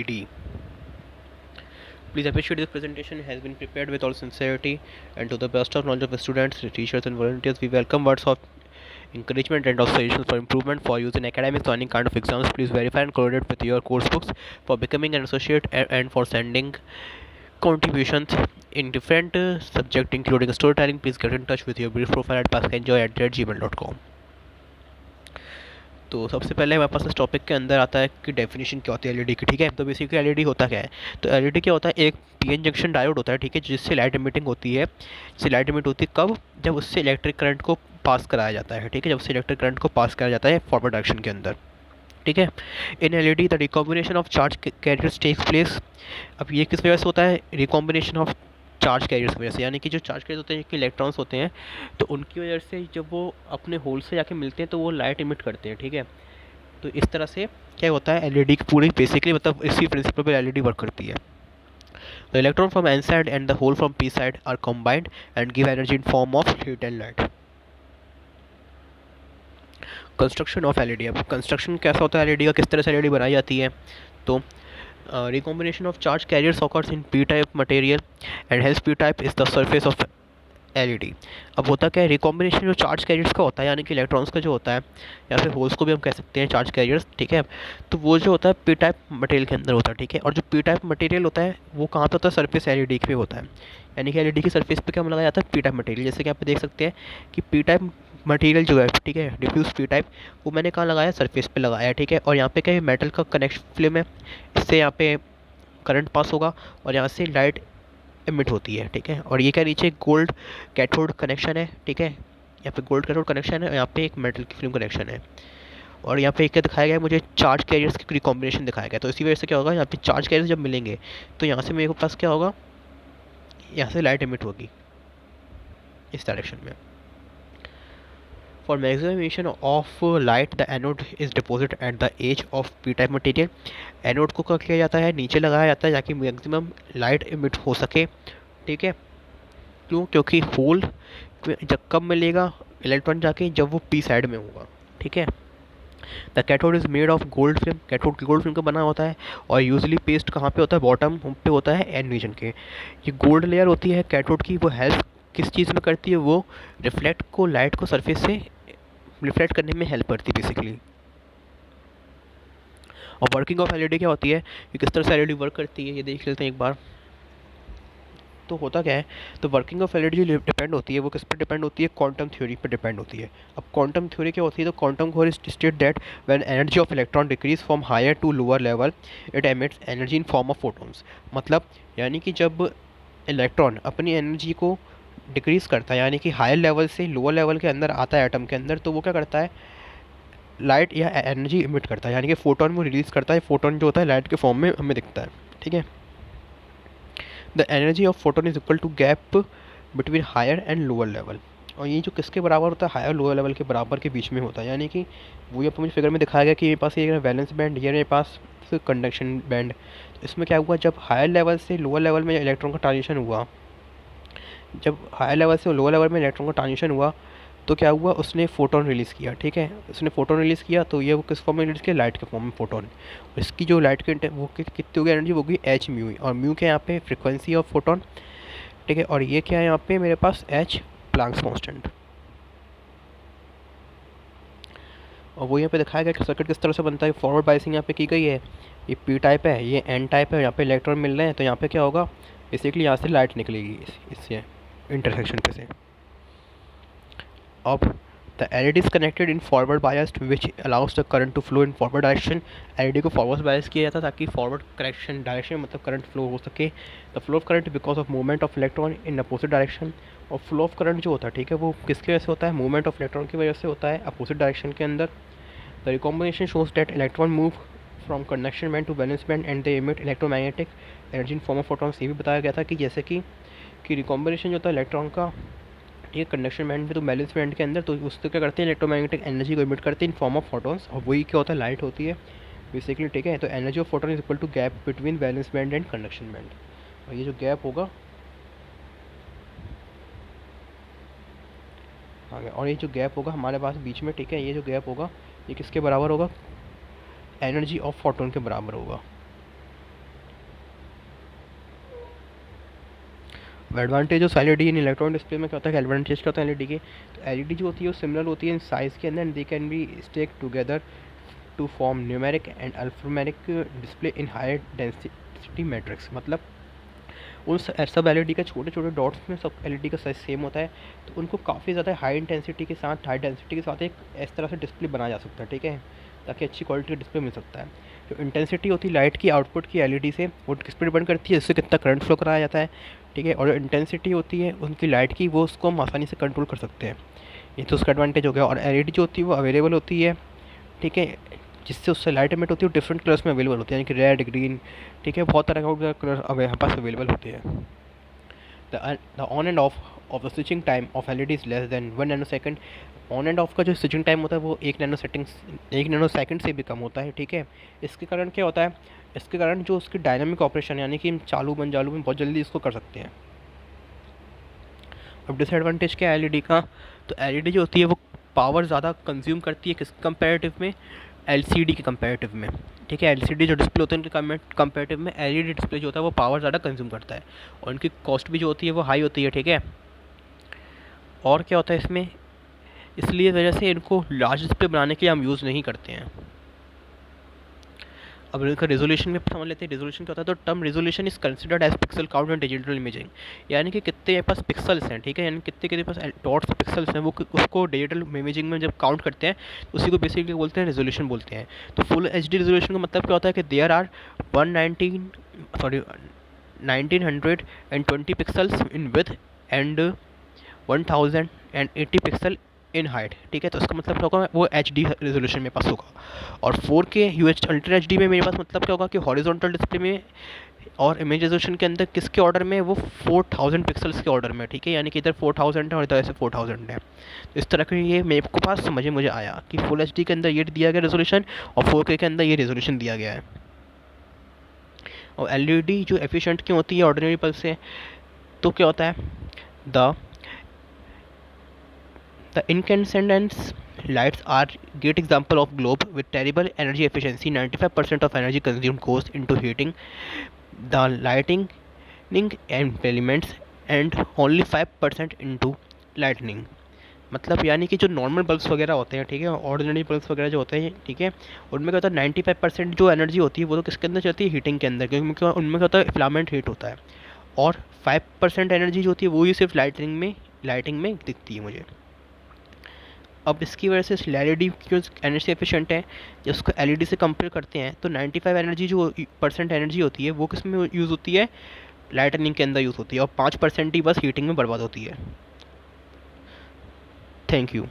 LED. Please appreciate this presentation has been prepared with all sincerity and to the best of knowledge of the students, teachers and volunteers. We welcome words of encouragement and also suggestions for improvement for use in academics or any kind of exams. Please verify and correlate with your course books for becoming an associate and for sending contributions in different subjects including storytelling. Please get in touch with your brief profile at paskenjoy@gmail.com. तो सबसे पहले हमारे पास इस topic के अंदर आता है कि डेफिनेशन क्या होती है एलईडी की। ठीक है, तो बेसिकली एलईडी होता क्या है? तो एलईडी क्या होता है? एक पीएन जंक्शन डायोड होता है, ठीक है, जिससे लाइट एमिटिंग होती है। जिससे लाइट एमिट होती है कब? जब उससे इलेक्ट्रिक करंट को पास कराया जाता है। ठीक है, जब उससे इलेक्ट्रिक करंट को पास कराया जाता है फॉरवर्ड डायरेक्शन के अंदर। ठीक है, in LED the recombination of charge carriers takes place. अब ये किस वजह से होता है? रिकॉम्बिनेशन ऑफ चार्ज कैरियर्स की वजह से, यानी कि जो चार्ज कैरियर्स होते हैं कि इलेक्ट्रॉन्स होते हैं, तो उनकी वजह से जब वो अपने होल से जाके मिलते हैं तो वो लाइट इमिट करते हैं। ठीक है, तो इस तरह से क्या होता है एलईडी की पूरी बेसिकली मतलब इसी प्रिंसिपल पर एलईडी वर्क करती है। The electron from N side and the hole from P side are combined and give energy in form of heat and light. Construction of LED. अब कंस्ट्रक्शन कैसा होता है एलईडी का, किस तरह से एलईडी बनाई जाती है? तो recombination of charge carriers occurs in P type material and hence P type is the surface of LED. अब होता क्या है? रिकॉम्बिनेशन जो चार्ज कैरियर्स का होता है, यानी कि इलेक्ट्रॉन्स का जो होता है या फिर होल्स को भी हम कह सकते हैं चार्ज कैरियर्स। ठीक है, तो वो जो होता है पी टाइप मटेरियल के अंदर होता है। ठीक है, और जो पी टाइप मटेरियल होता है वो कहाँ पे होता है? सरफेस एलईडी पे होता है। यानी कि एलईडी की सरफेस पे क्या लगाया जाता है? P type material. जैसे कि आप देख सकते हैं कि पी टाइप मटेरियल जो है, ठीक है, डिफ्यूज पी टाइप, वो मैंने कहाँ लगाया? सरफेस पे लगाया। ठीक है, और यहाँ पे क्या है? मेटल का कनेक्शन फिल्म है, इससे यहाँ पे करंट पास होगा और यहाँ से लाइट एमिट होती है। ठीक है, और ये क्या नीचे गोल्ड कैथोड कनेक्शन है। ठीक है, यहाँ पे गोल्ड कैथोड कनेक्शन है और यहाँ पे एक मेटल की फिल्म कनेक्शन है। और यहाँ पे क्या दिखाया गया है? मुझे चार्ज कैरियर्स की कॉम्बिनेशन दिखाया गया। तो इसी वजह से क्या होगा, यहाँ पे चार्ज कैरियर्स जब मिलेंगे तो यहाँ से मेरे पास क्या होगा? यहाँ से लाइट एमिट होगी इस डायरेक्शन में। For maximum emission of light, the anode is deposited at the edge of p-type material. Anode को क्या किया जाता है? नीचे लगाया जाता है ताकि मैक्सिमम लाइट इमिट हो सके। ठीक है, क्यों? क्योंकि होल जब कब मिलेगा इलेक्ट्रॉन जाके? जब वो पी साइड में होगा। ठीक है, the cathode is made of gold film. Cathode gold film का बना होता है और यूजली पेस्ट कहाँ पे होता है? बॉटम पे होता है एन रीजन के। ये गोल्ड लेयर होती है कैथोड की, वो हेल्प किस चीज़ में करती है? वो रिफ्लेक्ट को लाइट को सरफेस से रिफ्लेक्ट करने में हेल्प करती है बेसिकली। और वर्किंग ऑफ एलईडी क्या होती है, ये किस तरह से एलईडी वर्क करती है ये देख लेते हैं एक बार। तो होता क्या है? तो वर्किंग ऑफ एलईडी जो डिपेंड होती है वो किस पर डिपेंड होती है? क्वांटम थ्योरी पर डिपेंड होती है। अब क्वांटम थ्योरी क्या होती है? तो quantum theory state that when energy of electron decrease from higher to lower level it emits energy in form of photons. मतलब यानी कि जब इलेक्ट्रॉन अपनी एनर्जी को डिक्रीज़ करता है, यानी कि हायर लेवल से लोअर लेवल के अंदर आता है एटम के अंदर, तो वो क्या करता है? लाइट या एनर्जी इमिट करता है, यानी कि फोटोन वो रिलीज़ करता है। फोटोन जो होता है लाइट के फॉर्म में हमें दिखता है। ठीक है, the energy of photon is equal to gap between higher and lower level. और ये जो किसके बराबर होता है? हायर लोअर लेवल के बराबर के बीच में होता है। यानी कि वो यहाँ पर मुझे फिगर में दिखाया गया कि मेरे पास ये वैलेंस बैंड, ये मेरे पास कंडक्शन बैंड। तो इसमें क्या हुआ? जब हायर लेवल से लोअर लेवल में इलेक्ट्रॉन का ट्रांजिशन हुआ, जब हायर लेवल से लोअर लेवल में इलेक्ट्रॉन का ट्रांजिशन हुआ तो क्या हुआ? उसने फोटोन रिलीज़ किया। ठीक है, उसने फोटोन रिलीज़ किया तो ये वो किस फॉर्म में रिलीज़ किया? लाइट के फॉर्म में फोटोन। इसकी जो लाइट की वो कितनी होगी एनर्जी? होगी एच म्यू। और म्यू क्या यहाँ पे? Frequency of photon. ठीक है, और ये क्या है यहाँ पे मेरे पास? H Planck's constant. और वो यहाँ पे दिखाया गया कि सर्किट किस तरह से बनता है। फॉरवर्ड बायसिंग यहाँ पे की गई है। ये पी टाइप है, ये एन टाइप है, यहाँ पे इलेक्ट्रॉन मिल रहे हैं तो यहाँ पे क्या होगा? बेसिकली यहाँ से लाइट निकलेगी इससे इंटरसेक्शन पे से। अब the LED is connected in forward biased which allows the current to flow in forward direction. LED को फॉरवर्ड बायस किया जाता है ताकि फॉरवर्ड करेक्शन डायरेक्शन मतलब करंट फ्लो हो सके। The flow of current because of movement of electron in opposite direction. और flow of current जो होता है, ठीक है, वो किसकी वजह से होता है? मूवमेंट ऑफ इलेक्ट्रॉन की वजह से होता है अपोजिट डायरेक्शन के अंदर। The recombination shows that electron move from conduction band to valence band and they emit electromagnetic energy in form of photons. ये भी बताया गया था कि जैसे कि रिकॉम्बिनेशन जो होता है इलेक्ट्रॉन का, ये कंडक्शन बैंड में तो बैलेंस बैंड के अंदर, तो उससे क्या करते हैं? इलेक्ट्रोमैग्नेटिक एनर्जी को इमिट करते हैं इन फॉर्म ऑफ फोटॉन्स। और वही क्या होता है? लाइट होती है बेसिकली। ठीक है, तो energy of photon is equal to gap between balance band and conduction band. और ये जो गैप होगा आगे, और ये जो गैप होगा हमारे पास बीच में, ठीक है, ये जो गैप होगा ये किसके बराबर होगा? एनर्जी ऑफ फोटोन के बराबर होगा। Advantage of LED in electronic display में क्या होता है, एडवांटेज क्या होता है एलईडी के, तो एलईडी जो होती है वो सिमिलर होती है इन साइज़ के अंदर, and they can be stack together to form numeric and alphanumeric display in higher density matrix. मतलब उन सब एलईडी का छोटे छोटे डॉट्स में सब एलईडी का साइज सेम होता है, तो उनको काफ़ी ज़्यादा हाई इंटेंसिटी के साथ, हाई डेंसिटी के साथ एक इस तरह से डिस्प्ले बनाया जा सकता है, ठीक है, ताकि अच्छी क्वालिटी का डिस्प्ले मिल सकता है। जो इंटेंसिटी होती है लाइट की आउटपुट की एलईडी से, वो डिस्प्ले डिपेंड करती है इससे कितना करंट फ्लो कराया जाता है, ठीक है, और जो इंटेंसिटी होती है उनकी लाइट की, वो उसको हम आसानी से कंट्रोल कर सकते हैं। ये तो उसका एडवांटेज हो गया। और एलईडी जो होती है वो अवेलेबल होती है, ठीक है, जिससे उससे लाइट एमिट होती है, डिफरेंट कलर्स में अवेलेबल होती है, यानी कि रेड, ग्रीन, ठीक है, बहुत तरह का कलर अब यहाँ पास अवेलेबल होते हैं। The on end of the switching time of LED is less than 1 nanosecond. On end of का जो स्विचिंग टाइम होता है वो 1 नैनोसेकंड से भी कम होता है, ठीक है। इसके कारण क्या होता है, इसके कारण जो उसकी डायनामिक ऑपरेशन यानी कि हम चालू बंद चालू में बहुत जल्दी इसको कर सकते हैं। अब डिसएडवांटेज क्या है एलईडी का, तो एलईडी जो होती है वो पावर ज़्यादा कंज्यूम करती है किस कंपेरेटिव में, एलसीडी के कंपेरेटिव में, ठीक है। एलसीडी जो डिस्प्ले होते हैं उनके कंपेरेटिव में एलईडी डिस्प्ले जो होता है वो पावर ज़्यादा कंज्यूम करता है, और उनकी कॉस्ट भी जो होती है वो हाई होती है, ठीक है। और क्या होता है इसमें, इसलिए वजह से इनको लार्ज डिस्प्ले बनाने के लिए हम यूज़ नहीं करते हैं। अब इनका रेजोल्यूशन में समझ लेते हैं। रेजोल्यूशन क्या होता है, तो term resolution is considered as pixel count in digital imaging, यानी कि कितने के पास पिक्सल्स हैं, ठीक है, यानी कितने के पास डॉट्स पिक्सल्स हैं, वो उसको डिजिटल इमेजिंग में जब काउंट करते हैं तो उसी को बेसिकली बोलते हैं रेजोल्यूशन बोलते हैं। तो फुल एचडी रेजोल्यूशन का मतलब क्या होता है कि there are 1920 pixels in width and 1080 pixel in height, ठीक है। तो इसका मतलब क्या होगा, वो एच डी रेजोल्यूशन मेरे पास होगा। और 4K UH ultra H D में मेरे पास मतलब क्या होगा कि हॉरिजॉन्टल डिस्प्ले में और इमेज रेजोल्यूशन के अंदर किसके ऑर्डर में, वो 4000 पिक्सल्स के ऑर्डर में, ठीक है, यानी कि इधर 4000 है और इधर ऐसे 4000 है। तो इस तरह के ये मेरे को पास समझ मुझे आया कि फुल एच डी के अंदर ये दिया गया रेजोल्यूशन और 4K के अंदर ये रेजोल्यूशन दिया गया है। और एलईडी जो एफिशिएंट क्यों होती है ऑर्डिनरी पल्स से, तो क्या होता है, the The incandescent lights are great example of globe with terrible energy efficiency. 95% of energy consumed goes into heating the lighting elements and only 5% into lightning. मतलब यानी कि जो नॉर्मल बल्ब्स वगैरह होते हैं, ठीक है, ऑर्डिनरी बल्ब्स वगैरह जो होते हैं, ठीक है, उनमें क्या होता है 95% जो एनर्जी होती है वो तो किसके अंदर चलती है, हीटिंग के अंदर, क्योंकि उनमें क्या होता है फिलामेंट हीट होता है, और 5% एनर्जी जो होती है वो ही सिर्फ लाइटिंग में दिखती है मुझे। अब इसकी वजह से एलईडी क्यों एनर्जी एफिशिएंट है, जब उसको एलईडी से कंपेयर करते हैं तो 95 एनर्जी जो परसेंट एनर्जी होती है वो किस में यूज़ होती है, लाइटनिंग के अंदर यूज़ होती है, और 5% ही बस हीटिंग में बर्बाद होती है। Thank you.